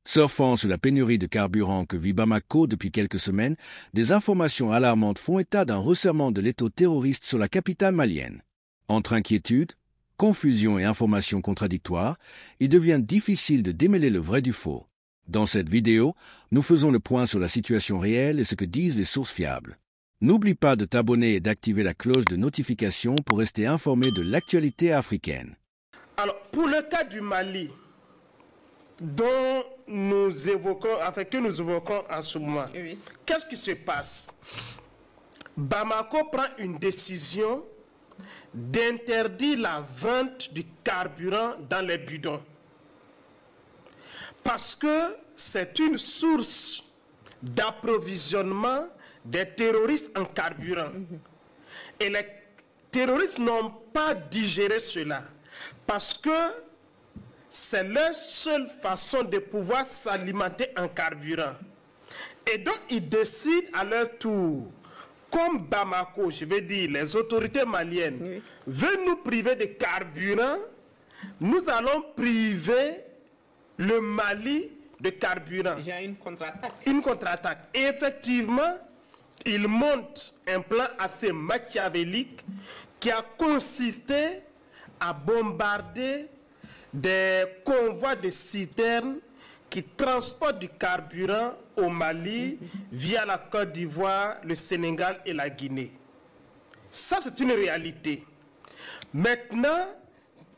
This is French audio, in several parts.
Surfant sur la pénurie de carburant que vit Bamako depuis quelques semaines, des informations alarmantes font état d'un resserrement de l'étau terroriste sur la capitale malienne. Entre inquiétude, confusion et informations contradictoires, il devient difficile de démêler le vrai du faux. Dans cette vidéo, nous faisons le point sur la situation réelle et ce que disent les sources fiables. N'oublie pas de t'abonner et d'activer la cloche de notification pour rester informé de l'actualité africaine. Alors, pour le cas du Mali, dont nous évoquons, que nous évoquons en ce moment, oui. Qu'est-ce qui se passe? Bamako prend une décision d'interdire la vente du carburant dans les bidons. Parce que c'est une source d'approvisionnement des terroristes en carburant. Et les terroristes n'ont pas digéré cela. Parce que c'est leur seule façon de pouvoir s'alimenter en carburant. Et donc, ils décident à leur tour, comme Bamako, je veux dire, les autorités maliennes, oui, veulent nous priver de carburant, nous allons priver le Mali de carburant. Il y a une contre-attaque. Une contre-attaque. Et effectivement, ils montent un plan assez machiavélique qui a consisté à bombarder des convois de citernes qui transportent du carburant au Mali via la Côte d'Ivoire, le Sénégal et la Guinée. Ça, c'est une réalité. Maintenant,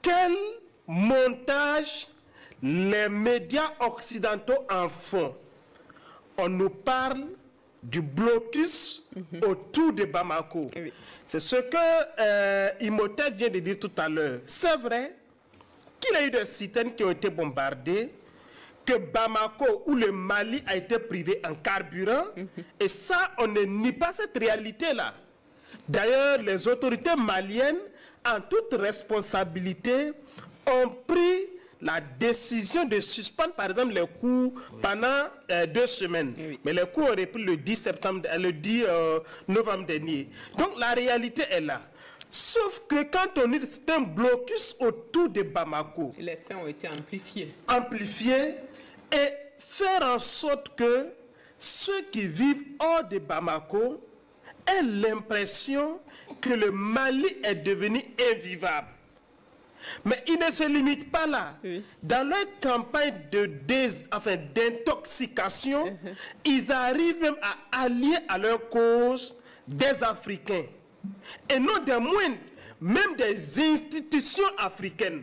quel montage les médias occidentaux en font? On nous parle du blocus autour de Bamako. Oui. C'est ce que Imhotep vient de dire tout à l'heure. C'est vrai qu'il y a eu des citernes qui ont été bombardées, que Bamako ou le Mali a été privé en carburant, et ça, on ne nie pas cette réalité-là. D'ailleurs, les autorités maliennes, en toute responsabilité, ont pris la décision de suspendre, par exemple, les cours pendant 2 semaines. Oui. Mais les cours ont repris le 10 novembre dernier. Donc, la réalité est là. Sauf que quand on dit que c'est un blocus autour de Bamako, les faits ont été amplifiés. Amplifiés et faire en sorte que ceux qui vivent hors de Bamako aient l'impression que le Mali est devenu invivable. Mais ils ne se limitent pas là. Oui. Dans leur campagne d'intoxication, ils arrivent même à allier à leur cause des Africains. Et non des moindres, même des institutions africaines,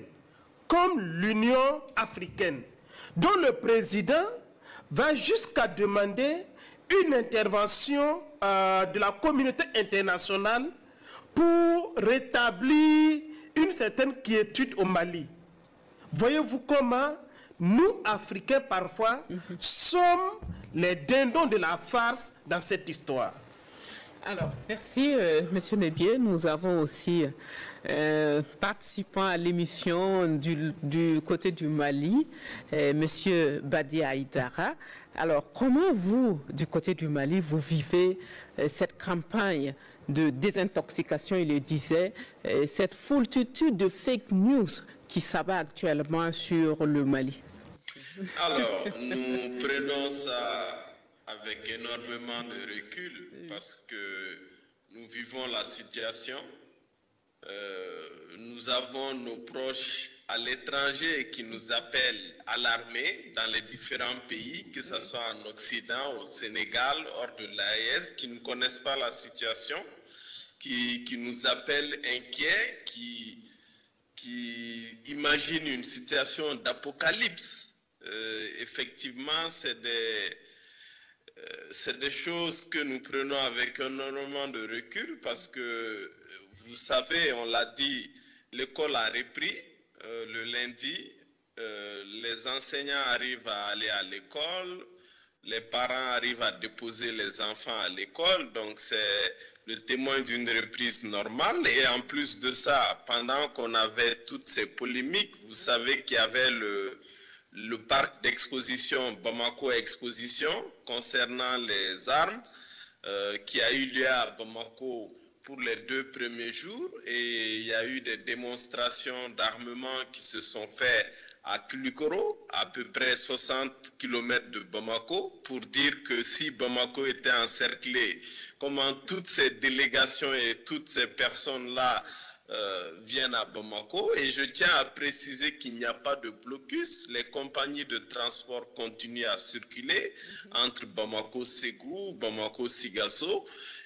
comme l'Union africaine, dont le président va jusqu'à demander une intervention de la communauté internationale pour rétablir une certaine quiétude au Mali. Voyez-vous comment nous, Africains, parfois, sommes les dindons de la farce dans cette histoire. Alors, merci, Monsieur Nebier. Nous avons aussi participant à l'émission du côté du Mali, Monsieur Badi Aïdara. Alors, comment vous, du côté du Mali, vous vivez cette campagne de désintoxication, il le disait, cette foultitude de fake news qui s'abat actuellement sur le Mali? Alors, nous prenons ça avec énormément de recul parce que nous vivons la situation. Nous avons nos proches à l'étranger qui nous appellent à l'armée dans les différents pays, que ce soit en Occident, au Sénégal, hors de l'AES, qui ne connaissent pas la situation, qui nous appellent inquiets, qui imaginent une situation d'apocalypse. Effectivement, c'est des choses que nous prenons avec énormément de recul parce que, vous savez, on l'a dit, l'école a repris le lundi. Les enseignants arrivent à aller à l'école, les parents arrivent à déposer les enfants à l'école, donc c'est le témoin d'une reprise normale. Et en plus de ça, pendant qu'on avait toutes ces polémiques, vous savez qu'il y avait le parc d'exposition, Bamako Exposition, concernant les armes, qui a eu lieu à Bamako pour les 2 premiers jours, et il y a eu des démonstrations d'armement qui se sont faites à Koulikoro, à peu près 60 km de Bamako, pour dire que si Bamako était encerclé, comment toutes ces délégations et toutes ces personnes-là viennent à Bamako. Et je tiens à préciser qu'il n'y a pas de blocus. Les compagnies de transport continuent à circuler entre Bamako-Ségou, Bamako-Sigasso.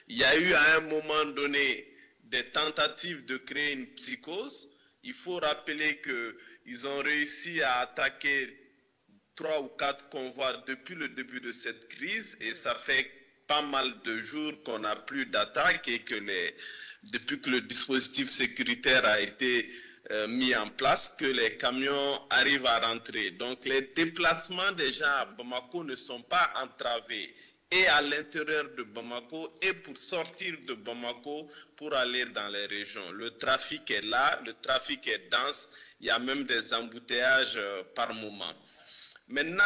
Il y a eu à un moment donné des tentatives de créer une psychose. Il faut rappeler qu'ils ont réussi à attaquer 3 ou 4 convois depuis le début de cette crise et ça fait pas mal de jours qu'on n'a plus d'attaque et que depuis que le dispositif sécuritaire a été mis en place, que les camions arrivent à rentrer. Donc les déplacements des gens à Bamako ne sont pas entravés, et à l'intérieur de Bamako et pour sortir de Bamako pour aller dans les régions. Le trafic est là, le trafic est dense, il y a même des embouteillages par moment. Maintenant,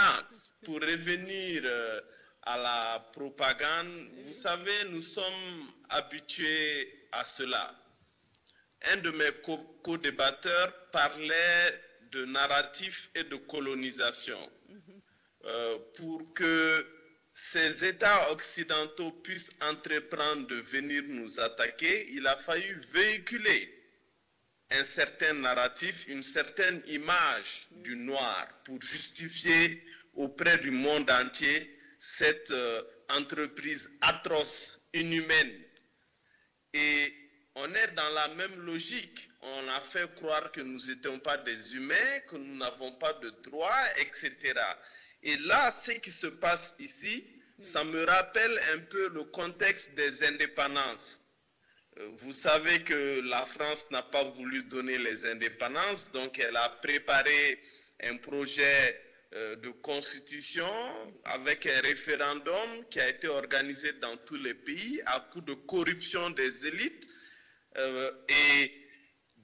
pour revenir à la propagande, vous savez, nous sommes habitués à cela. Un de mes co-débatteurs parlait de narratif et de colonisation. Pour que ces États occidentaux puissent entreprendre de venir nous attaquer, il a fallu véhiculer un certain narratif, une certaine image du noir pour justifier auprès du monde entier cette entreprise atroce, inhumaine. Et on est dans la même logique. On a fait croire que nous n'étions pas des humains, que nous n'avons pas de droits, etc. Et là, ce qui se passe ici, ça me rappelle un peu le contexte des indépendances. Vous savez que la France n'a pas voulu donner les indépendances, donc elle a préparé un projet de constitution avec un référendum qui a été organisé dans tous les pays à coup de corruption des élites. Et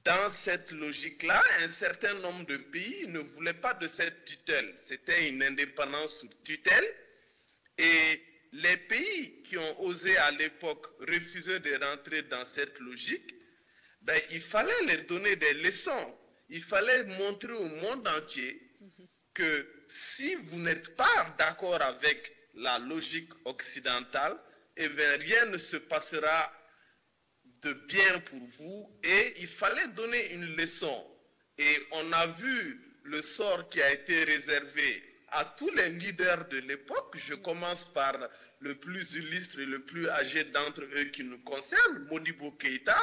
dans cette logique-là, un certain nombre de pays ne voulaient pas de cette tutelle. C'était une indépendance sous tutelle. Et les pays qui ont osé à l'époque refuser de rentrer dans cette logique, ben, il fallait les donner des leçons. Il fallait montrer au monde entier que si vous n'êtes pas d'accord avec la logique occidentale, eh bien, rien ne se passera de bien pour vous, et il fallait donner une leçon. Et on a vu le sort qui a été réservé à tous les leaders de l'époque. Je commence par le plus illustre et le plus âgé d'entre eux qui nous concerne, Modibo Keïta.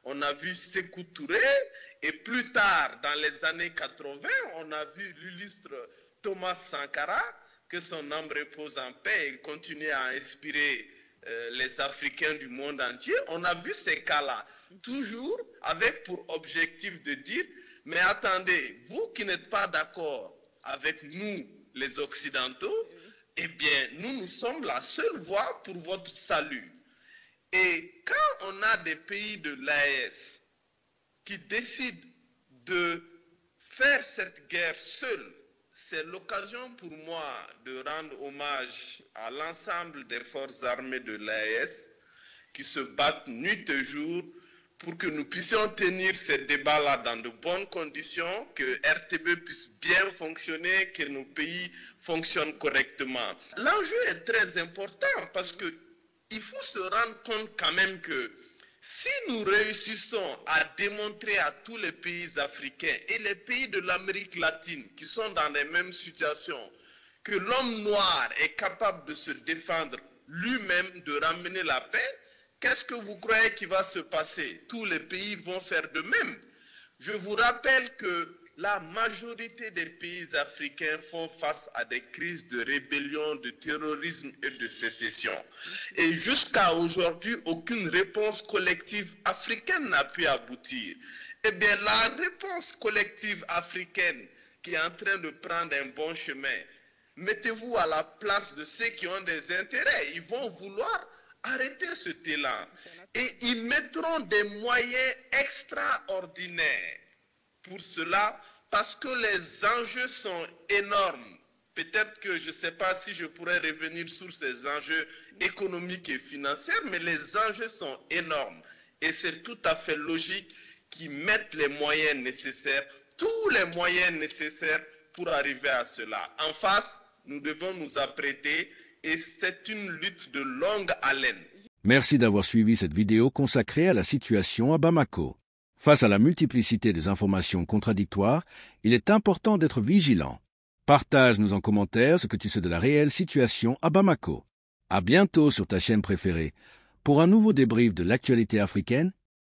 On a vu Sékou Touré, et plus tard, dans les années 80, on a vu l'illustre Thomas Sankara, que son âme repose en paix et continue à inspirer les Africains du monde entier. On a vu ces cas-là, toujours avec pour objectif de dire, mais attendez, vous qui n'êtes pas d'accord avec nous, les Occidentaux, eh bien, nous sommes la seule voie pour votre salut. Et quand on a des pays de l'AES qui décident de faire cette guerre seuls, c'est l'occasion pour moi de rendre hommage à l'ensemble des forces armées de l'AES qui se battent nuit et jour pour que nous puissions tenir ces débats-là dans de bonnes conditions, que RTB puisse bien fonctionner, que nos pays fonctionnent correctement. L'enjeu est très important parce qu'il faut se rendre compte quand même que si nous réussissons à démontrer à tous les pays africains et les pays de l'Amérique latine qui sont dans les mêmes situations que l'homme noir est capable de se défendre lui-même, de ramener la paix, qu'est-ce que vous croyez qui va se passer? Tous les pays vont faire de même. Je vous rappelle que la majorité des pays africains font face à des crises de rébellion, de terrorisme et de sécession. Et jusqu'à aujourd'hui, aucune réponse collective africaine n'a pu aboutir. Eh bien, la réponse collective africaine qui est en train de prendre un bon chemin, mettez-vous à la place de ceux qui ont des intérêts. Ils vont vouloir arrêter ce élan. Et ils mettront des moyens extraordinaires pour cela, parce que les enjeux sont énormes. Peut-être que je ne sais pas si je pourrais revenir sur ces enjeux économiques et financiers, mais les enjeux sont énormes. Et c'est tout à fait logique qu'ils mettent les moyens nécessaires tous les moyens nécessaires pour arriver à cela. En face, nous devons nous apprêter et c'est une lutte de longue haleine. Merci d'avoir suivi cette vidéo consacrée à la situation à Bamako. Face à la multiplicité des informations contradictoires, il est important d'être vigilant. Partage-nous en commentaire ce que tu sais de la réelle situation à Bamako. À bientôt sur ta chaîne préférée pour un nouveau débrief de l'actualité africaine